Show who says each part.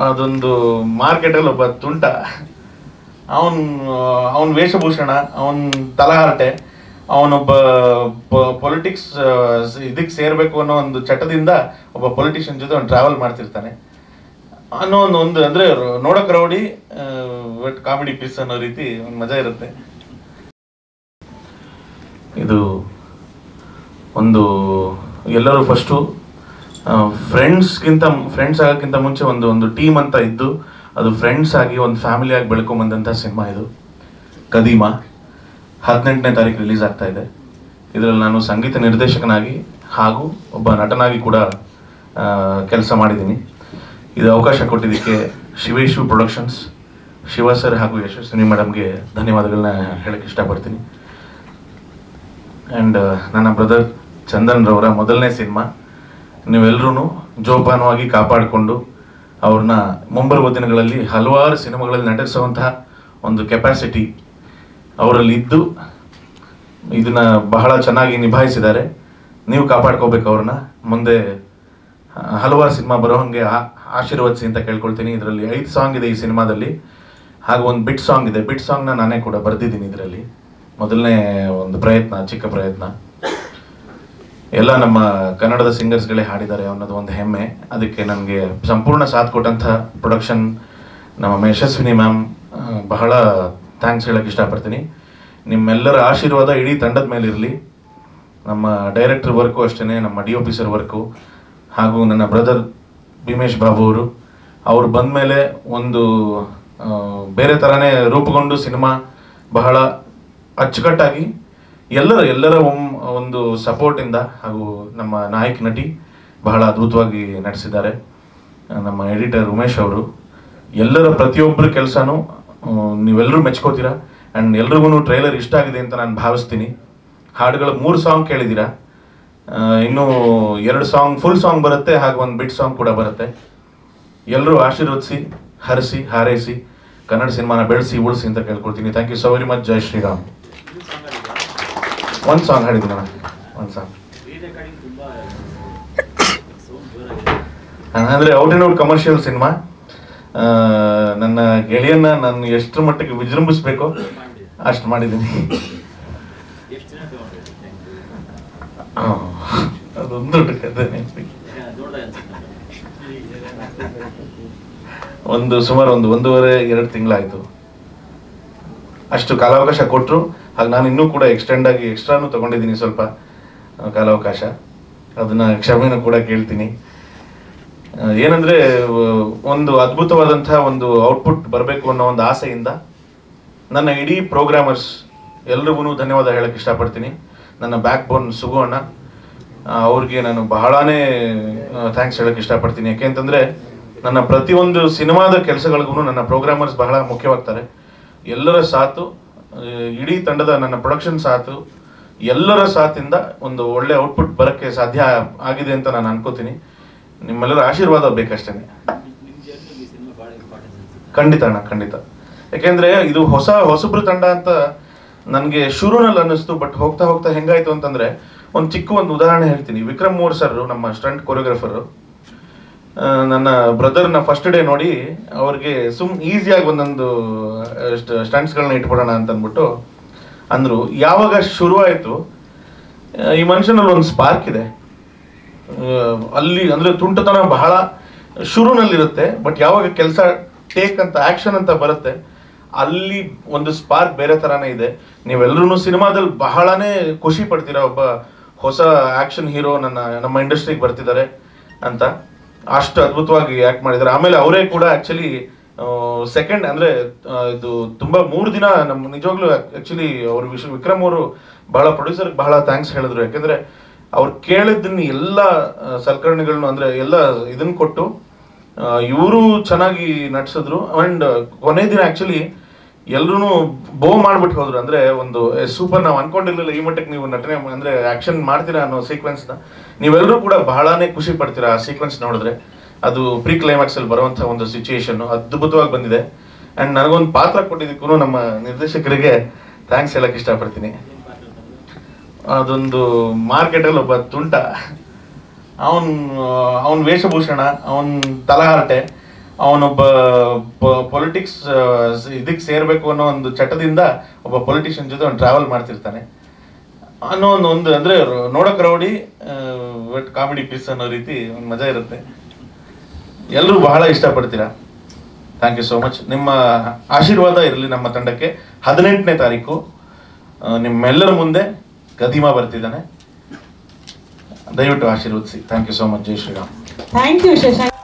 Speaker 1: ಅದೊಂದು ಮಾರ್ಕೆಟಲ್ಲಿ ಒಬ್ಬ ತುಂಟ, ಅವನ ವೇಷಭೂಷಣ, ಅವನ ತಲಹರಟೆ, ಅವನೊಬ್ಬ ಪೊಲಿಟಿಕ್ಸ್ ಇದಕ್ಕೆ ಸೇರಬೇಕು ಅನ್ನೋ ಒಂದು ಚಟದಿಂದ ಒಬ್ಬ ಪೊಲಿಟಿಷಿಯನ್ ಜೊತೆ ಅವ್ನು ಟ್ರಾವೆಲ್ ಮಾಡ್ತಿರ್ತಾನೆ ಅನ್ನೋ ಒಂದು ಅಂದರೆ ನೋಡೋಕೆ ರೌಡಿ ಬಟ್ ಕಾಮಿಡಿ ಪೀಸ್ ಅನ್ನೋ ರೀತಿ ಒಂದು ಮಜಾ ಇರುತ್ತೆ. ಇದು ಒಂದು ಎಲ್ಲರೂ ಫಸ್ಟು ಫ್ರೆಂಡ್ಸ್ ಆಗೋಕ್ಕಿಂತ ಮುಂಚೆ ಒಂದು ಟೀಮ್ ಅಂತ ಇದ್ದು ಅದು ಫ್ರೆಂಡ್ಸ್ ಆಗಿ ಒಂದು ಫ್ಯಾಮಿಲಿ ಆಗಿ ಬೆಳ್ಕೊಂಬಂದಂಥ ಸಿನಿಮಾ ಇದು ಕದೀಮ. 18ನೇ ತಾರೀಕು ರಿಲೀಸ್ ಆಗ್ತಾ ಇದೆ. ಇದರಲ್ಲಿ ನಾನು ಸಂಗೀತ ನಿರ್ದೇಶಕನಾಗಿ ಹಾಗೂ ಒಬ್ಬ ನಟನಾಗಿ ಕೂಡ ಕೆಲಸ ಮಾಡಿದ್ದೀನಿ. ಇದು ಅವಕಾಶ ಕೊಟ್ಟಿದ್ದಕ್ಕೆ ಶಿವೇಶು ಪ್ರೊಡಕ್ಷನ್ಸ್, ಶಿವ ಸರ್ ಹಾಗೂ ಯಶಸ್ವಿನಿ ಮೇಡಮ್ಗೆ ಧನ್ಯವಾದಗಳನ್ನ ಹೇಳಕ್ಕೆ ಇಷ್ಟಪಡ್ತೀನಿ. ಆ್ಯಂಡ್ ನನ್ನ ಬ್ರದರ್ ಚಂದನ್ ರವರ ಮೊದಲನೇ ಸಿನಿಮಾ. ನೀವೆಲ್ಲರೂ ಜೋಪಾನವಾಗಿ ಕಾಪಾಡಿಕೊಂಡು ಅವ್ರನ್ನ ಮುಂಬರುವ ದಿನಗಳಲ್ಲಿ ಹಲವಾರು ಸಿನಿಮಾಗಳಲ್ಲಿ ನಟಿಸುವಂತಹ ಒಂದು ಕೆಪಾಸಿಟಿ ಅವರಲ್ಲಿ ಇದ್ದು ಇದನ್ನು ಬಹಳ ಚೆನ್ನಾಗಿ ನಿಭಾಯಿಸಿದ್ದಾರೆ. ನೀವು ಕಾಪಾಡ್ಕೋಬೇಕು ಅವ್ರನ್ನ. ಮುಂದೆ ಹಲವಾರು ಸಿನಿಮಾ ಬರೋ ಹಾಗೆ ಆಶೀರ್ವದಿಸಿ ಅಂತ ಕೇಳ್ಕೊಳ್ತೀನಿ. ಇದರಲ್ಲಿ 5 ಸಾಂಗ್ ಇದೆ ಈ ಸಿನಿಮಾದಲ್ಲಿ, ಹಾಗೂ ಒಂದು ಬಿಟ್ ಸಾಂಗ್ ಇದೆ. ಬಿಟ್ ಸಾಂಗ್ನ ನಾನೇ ಕೂಡ ಬರೆದಿದ್ದೀನಿ. ಇದರಲ್ಲಿ ಮೊದಲನೇ ಒಂದು ಪ್ರಯತ್ನ, ಚಿಕ್ಕ ಪ್ರಯತ್ನ. ಎಲ್ಲ ನಮ್ಮ ಕನ್ನಡದ ಸಿಂಗರ್ಸ್ಗಳೇ ಹಾಡಿದ್ದಾರೆ ಅನ್ನೋದು ಒಂದು ಹೆಮ್ಮೆ. ಅದಕ್ಕೆ ನನಗೆ ಸಂಪೂರ್ಣ ಸಾಥ್ ಕೊಟ್ಟಂಥ ಪ್ರೊಡಕ್ಷನ್ ನಮ್ಮ ಯಶಸ್ವಿನಿ ಮ್ಯಾಮ್ ಬಹಳ ಥ್ಯಾಂಕ್ಸ್ ಹೇಳೋಕ್ಕೆ ಇಷ್ಟಪಡ್ತೀನಿ. ನಿಮ್ಮೆಲ್ಲರ ಆಶೀರ್ವಾದ ಇಡೀ ತಂಡದ ಮೇಲೆ ಇರಲಿ. ನಮ್ಮ ಡೈರೆಕ್ಟರ್ ವರ್ಕು ಅಷ್ಟೇ, ನಮ್ಮ DOP ಸರ್ ವರ್ಕು, ಹಾಗೂ ನನ್ನ ಬ್ರದರ್ ಭೀಮೇಶ್ ಬಾಬು ಅವರು ಬಂದ ಮೇಲೆ ಒಂದು ಬೇರೆ ಥರನೇ ರೂಪುಗೊಂಡು ಸಿನಿಮಾ ಬಹಳ ಅಚ್ಚುಕಟ್ಟಾಗಿ ಎಲ್ಲರ ಒಂದು ಸಪೋರ್ಟಿಂದ ಹಾಗೂ ನಮ್ಮ ನಾಯಕ ನಟಿ ಬಹಳ ಅದ್ಭುತವಾಗಿ ನಡೆಸಿದ್ದಾರೆ. ನಮ್ಮ ಎಡಿಟರ್ ಉಮೇಶ್ ಅವರು, ಎಲ್ಲರ ಪ್ರತಿಯೊಬ್ಬರ ಕೆಲಸನೂ ನೀವೆಲ್ಲರೂ ಮೆಚ್ಕೋತೀರಾ. ಆ್ಯಂಡ್ ಎಲ್ರಿಗೂ ಟ್ರೈಲರ್ ಇಷ್ಟ ಆಗಿದೆ ಅಂತ ನಾನು ಭಾವಿಸ್ತೀನಿ. ಹಾಡುಗಳು 3 ಸಾಂಗ್ ಕೇಳಿದ್ದೀರಾ, ಇನ್ನೂ 2 ಸಾಂಗ್ ಫುಲ್ ಸಾಂಗ್ ಬರುತ್ತೆ, ಹಾಗೂ ಒಂದು ಬಿಟ್ ಸಾಂಗ್ ಕೂಡ ಬರುತ್ತೆ. ಎಲ್ಲರೂ ಆಶೀರ್ವದಿಸಿ, ಹರಿಸಿ, ಹಾರೈಸಿ, ಕನ್ನಡ ಸಿನಿಮಾನ ಬೆಳೆಸಿ ಉಳಿಸಿ ಅಂತ ಕೇಳ್ಕೊಳ್ತೀನಿ. Thank you so very much. ಜೈ ಶ್ರೀರಾಮ್. ಒಂದು ಸಾಂಗ್ ಹಾಡಿದ್ದೀನಿ ನಾನು, ಒಂದು ಸಾಂಗ್ ಅಂದರೆ out and out commercial cinema. ನನ್ನ ಗೆಳೆಯನ್ನ ನಾನು ಎಷ್ಟರ ಮಟ್ಟಿಗೆ ವಿಜೃಂಭಿಸ್ಬೇಕೋ ಅಷ್ಟು ಮಾಡಿದ್ದೀನಿ. ಅದೊಂದು ದೊಡ್ಡ ಕಥೆ ನೆನಪಿಗೆ. ಸುಮಾರು 1.5-2 ತಿಂಗಳಾಯಿತು. ಅಷ್ಟು ಕಾಲಾವಕಾಶ ಕೊಟ್ಟರು. ಹಾಗೆ ನಾನು ಇನ್ನೂ ಕೂಡ ಎಕ್ಸ್ಟ್ರಾನು ತೊಗೊಂಡಿದ್ದೀನಿ ಸ್ವಲ್ಪ ಕಾಲಾವಕಾಶ. ಅದನ್ನು ಕ್ಷಮೆನೂ ಕೂಡ ಕೇಳ್ತೀನಿ. ಏನಂದರೆ ಒಂದು ಅದ್ಭುತವಾದಂಥ ಒಂದು ಔಟ್ಪುಟ್ ಬರಬೇಕು ಅನ್ನೋ ಒಂದು ಆಸೆಯಿಂದ ನನ್ನ ಇಡೀ ಪ್ರೋಗ್ರಾಮರ್ಸ್ ಎಲ್ರಿಗೂ ಧನ್ಯವಾದ ಹೇಳೋಕ್ಕೆ ಇಷ್ಟಪಡ್ತೀನಿ. ನನ್ನ ಬ್ಯಾಕ್ ಬೋನ್ ಸುಗು ಅಣ್ಣ, ಅವ್ರಿಗೆ ನಾನು ಬಹಳನೇ ಥ್ಯಾಂಕ್ಸ್ ಹೇಳೋಕ್ಕೆ ಇಷ್ಟಪಡ್ತೀನಿ. ಯಾಕೆಂತಂದರೆ ನನ್ನ ಪ್ರತಿಯೊಂದು ಸಿನಿಮಾದ ಕೆಲಸಗಳಿಗೂ ನನ್ನ ಪ್ರೋಗ್ರಾಮರ್ಸ್ ಬಹಳ ಮುಖ್ಯವಾಗ್ತಾರೆ. ಎಲ್ಲರ ಸಾಥು, ಇಡೀ ತಂಡದ ನನ್ನ ಪ್ರೊಡಕ್ಷನ್ ಸಾಥು, ಎಲ್ಲರ ಸಾಥಿಂದ ಒಂದು ಒಳ್ಳೆ ಔಟ್ಪುಟ್ ಬರೋಕ್ಕೆ ಸಾಧ್ಯ ಆಗಿದೆ ಅಂತ ನಾನು ಅನ್ಕೋತೀನಿ. ನಿಮ್ಮೆಲ್ಲರ ಆಶೀರ್ವಾದ ಬೇಕಷ್ಟೇ. ಖಂಡಿತ ಅಣ್ಣ, ಖಂಡಿತ. ಯಾಕೆಂದರೆ ಇದು ಹೊಸಬ್ರು ತಂಡ ಅಂತ ನನಗೆ ಶುರುನಲ್ಲಿ ಅನ್ನಿಸ್ತು. ಬಟ್ ಹೋಗ್ತಾ ಹೋಗ್ತಾ ಹೆಂಗಾಯ್ತು ಅಂತಂದರೆ, ಒಂದು ಚಿಕ್ಕ ಉದಾಹರಣೆ ಹೇಳ್ತೀನಿ. ವಿಕ್ರಮ್ ಮೋರ್ ಸರ್, ನಮ್ಮ ಸ್ಟಂಟ್ ಕೊರಿಯೋಗ್ರಾಫರು, ನನ್ನ ಬ್ರದರ್ನ ಫಸ್ಟ್ ಡೇ ನೋಡಿ ಅವ್ರಿಗೆ ಈಸಿಯಾಗಿ ಒಂದೊಂದು ಸ್ಟಂಟ್ಸ್ಗಳನ್ನ ಇಟ್ಬಿಡೋಣ ಅಂತ ಅಂದ್ಬಿಟ್ಟು ಅಂದರು. ಯಾವಾಗ ಶುರುವಾಯಿತು, ಈ ಮನುಷ್ಯನಲ್ಲಿ ಒಂದು ಸ್ಪಾರ್ಕ್ ಇದೆ ಅಲ್ಲಿ. ಅಂದರೆ ತುಂಟತನ ಬಹಳ ಶುರುನಲ್ಲಿರುತ್ತೆ, ಬಟ್ ಯಾವಾಗ ಕೆಲಸ ಟೇಕ್ ಅಂತ ಆ್ಯಕ್ಷನ್ ಅಂತ ಬರುತ್ತೆ, ಅಲ್ಲಿ ಒಂದು ಸ್ಪಾರ್ಕ್ ಬೇರೆ ಥರನೇ ಇದೆ. ನೀವೆಲ್ಲರೂ ಸಿನಿಮಾದಲ್ಲಿ ಬಹಳನೇ ಖುಷಿ ಪಡ್ತೀರಾ, ಒಬ್ಬ ಹೊಸ ಆ್ಯಕ್ಷನ್ ಹೀರೋ ನಮ್ಮ ಇಂಡಸ್ಟ್ರಿಗೆ ಬರ್ತಿದ್ದಾರೆ ಅಂತ. ಅಷ್ಟು ಅದ್ಭುತವಾಗಿ ಆ್ಯಕ್ಟ್ ಮಾಡಿದ್ದಾರೆ. ಆಮೇಲೆ ಅವರೇ ಕೂಡ ಆ್ಯಕ್ಚುಲಿ ಸೆಕೆಂಡ್, ಅಂದರೆ ಇದು ತುಂಬ 3 ದಿನ ನಮ್ಮ ನಿಜವಾಗ್ಲೂ ಆ್ಯಕ್ಚುಲಿ ಅವರು ವಿಕ್ರಮ್ ಅವರು ಬಹಳ ಪ್ರೊಡ್ಯೂಸರ್ಗೆ ಬಹಳ ಥ್ಯಾಂಕ್ಸ್ ಹೇಳಿದ್ರು. ಯಾಕೆಂದರೆ ಅವ್ರು ಕೇಳಿದ್ದನ್ನು ಎಲ್ಲ ಸಲಕರಣೆಗಳನ್ನು, ಅಂದರೆ ಎಲ್ಲ ಇದನ್ನು ಕೊಟ್ಟು ಇವರು ಚೆನ್ನಾಗಿ ನಟಿಸಿದ್ರು. ಆ್ಯಂಡ್ ಕೊನೆ ದಿನ ಆ್ಯಕ್ಚುಲಿ ಎಲ್ಲರೂ ಮಾಡಿಬಿಟ್ಟು ಹೋದ್ರು. ಅಂದರೆ ಒಂದು ಸೂಪರ್, ನಾವು ಅನ್ಕೊಂಡಿರ್ಲಿಲ್ಲ ಈ ಮಟ್ಟಕ್ಕೆ ನೀವು ನಟನೆ ಅಂದರೆ ಆ್ಯಕ್ಷನ್ ಮಾಡ್ತೀರಾ ಅನ್ನೋ ಸೀಕ್ವೆನ್ಸ್ನ. ನೀವೆಲ್ಲರೂ ಕೂಡ ಬಹಳನೇ ಖುಷಿ ಪಡ್ತೀರಾ ಆ ಸೀಕ್ವೆನ್ಸ್ ನೋಡಿದ್ರೆ. ಅದು ಪ್ರೀ ಕ್ಲೈಮ್ಯಾಕ್ಸಲ್ಲಿ ಬರುವಂಥ ಒಂದು ಸಿಚುಯೇಷನ್ನು ಅದ್ಭುತವಾಗಿ ಬಂದಿದೆ. ಆ್ಯಂಡ್ ನನಗೊಂದು ಪಾತ್ರ ಕೊಟ್ಟಿದ್ದಕ್ಕೂ ನಮ್ಮ ನಿರ್ದೇಶಕರಿಗೆ ಥ್ಯಾಂಕ್ಸ್ ಹೇಳೋಕ್ಕೆ ಇಷ್ಟಪಡ್ತೀನಿ. ಅದೊಂದು ಮಾರ್ಕೆಟಲ್ಲಿ ಒಬ್ಬ ತುಂಟ, ಅವನ ವೇಷಭೂಷಣ, ಅವನ ತಲಹರಟೆ, ಅವನೊಬ್ಬ ಪೊಲಿಟಿಕ್ಸ್ ಇದಕ್ಕೆ ಸೇರಬೇಕು ಅನ್ನೋ ಒಂದು ಚಟದಿಂದ ಒಬ್ಬ ಪೊಲಿಟಿಷಿಯನ್ ಜೊತೆ ಅವ್ನು ಟ್ರಾವೆಲ್ ಮಾಡ್ತಿರ್ತಾನೆ ಅನ್ನೋ ಒಂದು ಅಂದರೆ ನೋಡೋಕೆ ರೌಡಿ ಬಟ್ ಕಾಮಿಡಿ ಪೀಸ್ ಅನ್ನೋ ರೀತಿ ಒಂದು ಮಜಾ ಇರುತ್ತೆ. ಎಲ್ಲರೂ ಬಹಳ ಇಷ್ಟಪಡ್ತೀರಾ. Thank you so much. ನಿಮ್ಮ ಆಶೀರ್ವಾದ ಇರಲಿ ನಮ್ಮ ತಂಡಕ್ಕೆ. 18ನೇ ತಾರೀಕು ನಿಮ್ಮೆಲ್ಲರ ಮುಂದೆ ಗದಿಮಾ ಬರ್ತಿದ್ದಾನೆ, ದಯವಿಟ್ಟು ಆಶೀರ್ವದಿಸಿ. Thank you so much. Jai Shriram.
Speaker 2: Thank you Shashank.